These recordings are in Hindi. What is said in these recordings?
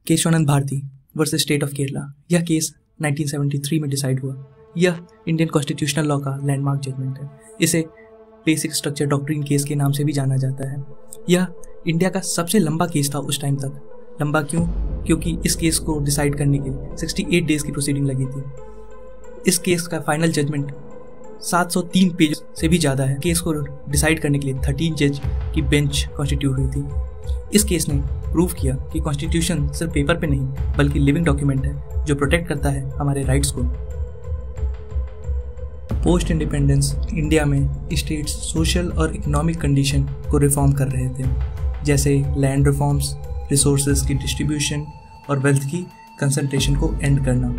Keshavananda Bharati versus state of Kerala. यह केस 1973 में डिसाइड हुआ। यह इंडियन कॉन्स्टिट्यूशनल लॉ का लैंडमार्क जजमेंट है। इसे बेसिक स्ट्रक्चर डॉक्ट्रिन केस के नाम से भी जाना जाता है। यह इंडिया का सबसे लंबा केस था उस टाइम तक। लंबा क्यों? क्योंकि इस केस को डिसाइड करने के लिए 68 डेज की प्रोसीडिंग लगी थी। इस केस का फाइनल जजमेंट 703 पेज से भी ज़्यादा है। केस को डिसाइड करने के लिए 13 जज की बेंच कॉन्स्टिट्यूट हुई थी। इस केस ने प्रूव किया कि कॉन्स्टिट्यूशन सिर्फ पेपर पे नहीं बल्कि लिविंग डॉक्यूमेंट है जो प्रोटेक्ट करता है हमारे राइट्स को। पोस्ट इंडिपेंडेंस इंडिया में स्टेट्स सोशल और इकोनॉमिक कंडीशन को रिफॉर्म कर रहे थे, जैसे लैंड रिफॉर्म्स, रिसोर्सेज की डिस्ट्रीब्यूशन और वेल्थ की कंसंट्रेशन को एंड करना।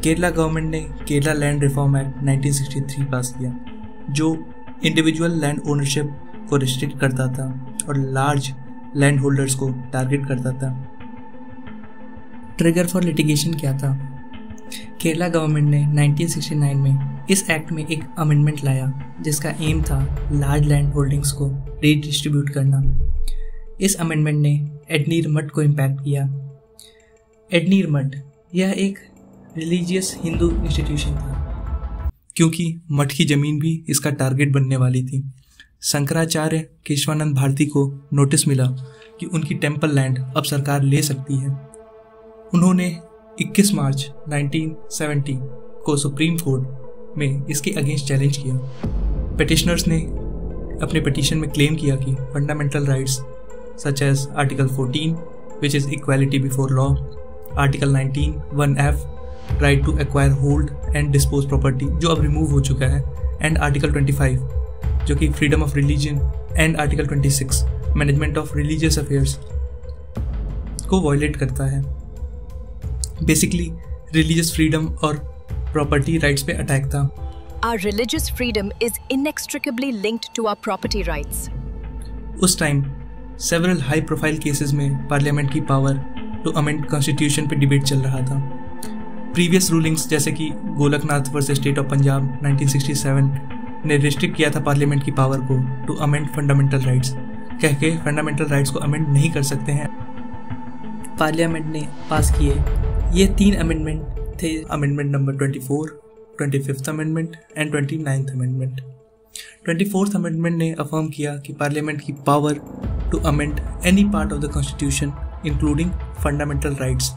केरला गवर्नमेंट ने केरला लैंड रिफॉर्म एक्ट 1963 पास किया, जो इंडिविजुअल लैंड ओनरशिप को रिस्ट्रिक्ट करता था और लार्ज लैंड होल्डर्स को टारगेट करता था। ट्रिगर फॉर लिटिगेशन क्या था? केरला गवर्नमेंट ने 1969 में इस एक्ट में एक अमेंडमेंट लाया जिसका एम था लार्ज लैंड होल्डिंग्स को रीडिस्ट्रीब्यूट करना। इस अमेंडमेंट ने एडनीर मठ को इम्पैक्ट किया। एडनीर मठ यह एक रिलीजियस हिंदू इंस्टीट्यूशन था, क्योंकि मठ की ज़मीन भी इसका टारगेट बनने वाली थी। शंकराचार्य केशवानंद भारती को नोटिस मिला कि उनकी टेम्पल लैंड अब सरकार ले सकती है। उन्होंने 21 मार्च 1970 को सुप्रीम कोर्ट में इसके अगेंस्ट चैलेंज किया। पिटिशनर्स ने अपने पिटीशन में क्लेम किया कि fundamental rights such as article 14 which is equality before law, article 19 1F right to acquire hold and dispose property जो अब रिमूव हो चुका है, एंड आर्टिकल 25 जो कि freedom of religion, and article 26 management of religious affairs को वायलेट करता है। बेसिकली रिलीजियस फ्रीडम और प्रॉपर्टी राइट्स पे अटैक था। Our religious freedom is inextricably linked to our property rights. उस time several high profile cases में पार्लियामेंट की पावर टू अमेंड कॉन्स्टिट्यूशन पे डिबेट चल रहा था। प्रीवियस रूलिंग्स जैसे कि Golaknath versus state of Punjab 1967 ने रिस्ट्रिक्ट किया था पार्लियामेंट की पावर को टू अमेंड फंडामेंटल राइट्स, कह के फंडामेंटल राइट्स को अमेंड नहीं कर सकते हैं। पार्लियामेंट ने पास किए ये 3 अमेंडमेंट थे, amendment number 24, 25th amendment and 29th amendment. 24th amendment ने अफर्म किया कि पार्लियामेंट की power to amend any part of the constitution including fundamental rights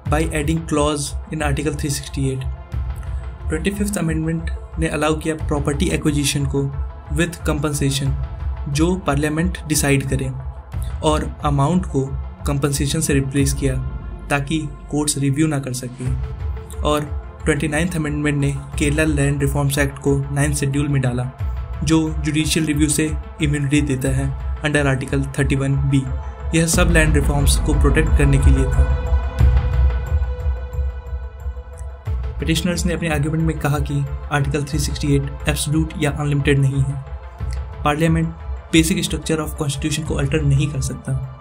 by adding clause in article 368। 25th amendment ने अलाउ किया प्रॉपर्टी एक्विजिशन को विद कंपनसेशन जो पार्लियामेंट डिसाइड करे, और अमाउंट को कंपनसेशन से रिप्लेस किया ताकि कोर्ट्स रिव्यू ना कर सके। और 29th अमेंडमेंट ने केरला लैंड रिफॉर्म्स एक्ट को 9th शेड्यूल में डाला जो जुडिशियल रिव्यू से इम्यूनिटी देता है अंडर आर्टिकल 31B। यह सब लैंड रिफॉर्म्स को प्रोटेक्ट करने के लिए था। पिटिशनर्स ने अपने आर्ग्यूमेंट में कहा कि आर्टिकल 368 एब्सोल्यूट या अनलिमिटेड नहीं है। Parliament basic structure of constitution को अल्टर नहीं कर सकता।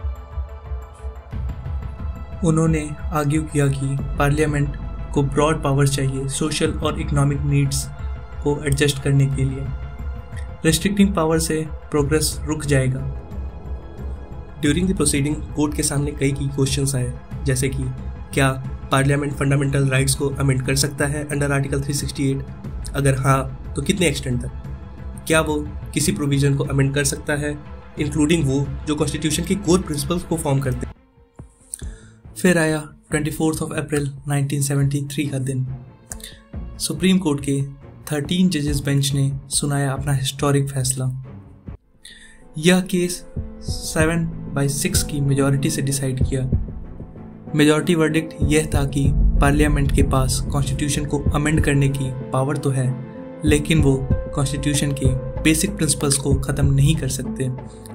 उन्होंने आर्ग्यू किया कि पार्लियामेंट को ब्रॉड पावर्स चाहिए सोशल और इकोनॉमिक नीड्स को एडजस्ट करने के लिए। रेस्ट्रिक्टिंग पावर से प्रोग्रेस रुक जाएगा। ड्यूरिंग द प्रोसीडिंग कोर्ट के सामने कई की क्वेश्चंस आए, जैसे कि क्या पार्लियामेंट फंडामेंटल राइट्स को अमेंड कर सकता है अंडर आर्टिकल 368? अगर हाँ तो कितने एक्सटेंट तक? क्या वो किसी प्रोविजन को अमेंड कर सकता है इंक्लूडिंग वो जो कॉन्स्टिट्यूशन के कोर प्रिंसिपल्स को फॉर्म करते हैं? फिर आया 24 अप्रैल 1973 का दिन। सुप्रीम कोर्ट के 13 जजेस बेंच ने सुनाया अपना हिस्टोरिक फैसला। यह केस 7/6 की मेजॉरिटी से डिसाइड किया। मेजॉरिटी वर्डिक्ट यह था कि पार्लियामेंट के पास कॉन्स्टिट्यूशन को अमेंड करने की पावर तो है, लेकिन वो कॉन्स्टिट्यूशन के बेसिक प्रिंसिपल्स को ख़त्म नहीं कर सकते।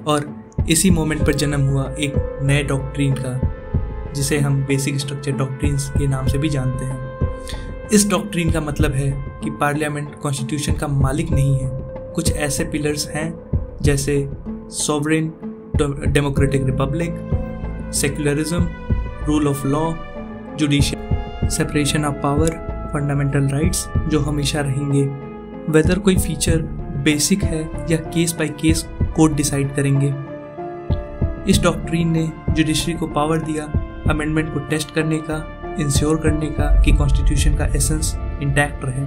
और इसी मोमेंट पर जन्म हुआ एक नए डॉक्ट्रिन का, जिसे हम बेसिक स्ट्रक्चर डॉक्ट्रिन्स के नाम से भी जानते हैं। इस डॉक्ट्रिन का मतलब है कि पार्लियामेंट कॉन्स्टिट्यूशन का मालिक नहीं है। कुछ ऐसे पिलर्स हैं जैसे sovereign democratic Republic, secularism, rule of law, judicial separation of power, fundamental rights जो हमेशा रहेंगे। वेदर कोई फीचर बेसिक है या case by case court decide करेंगे। इस डॉक्ट्रिन ने जुडिशरी को पावर दिया अमेंडमेंट को टेस्ट करने का, इंश्योर करने का कि कॉन्स्टिट्यूशन का एसेंस इंटैक्ट रहे।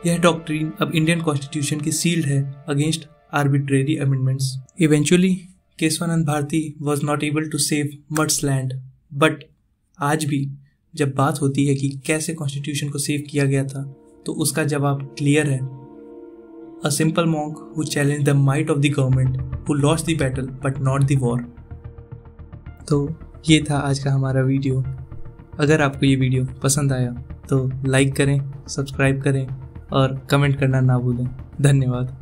यह डॉक्ट्रिन अब इंडियन कॉन्स्टिट्यूशन की सील्ड है against arbitrary amendments. Eventually Kesavananda Bharati was not able to save mutt's land, but आज भी जब बात होती है कि कैसे कॉन्स्टिट्यूशन को सेव किया गया था तो उसका जवाब क्लियर है। A simple monk who challenge the might of the government who lost the battle but not the war. तो ये था आज का हमारा वीडियो। अगर आपको ये वीडियो पसंद आया तो लाइक करें, सब्सक्राइब करें और कमेंट करना ना भूलें। धन्यवाद।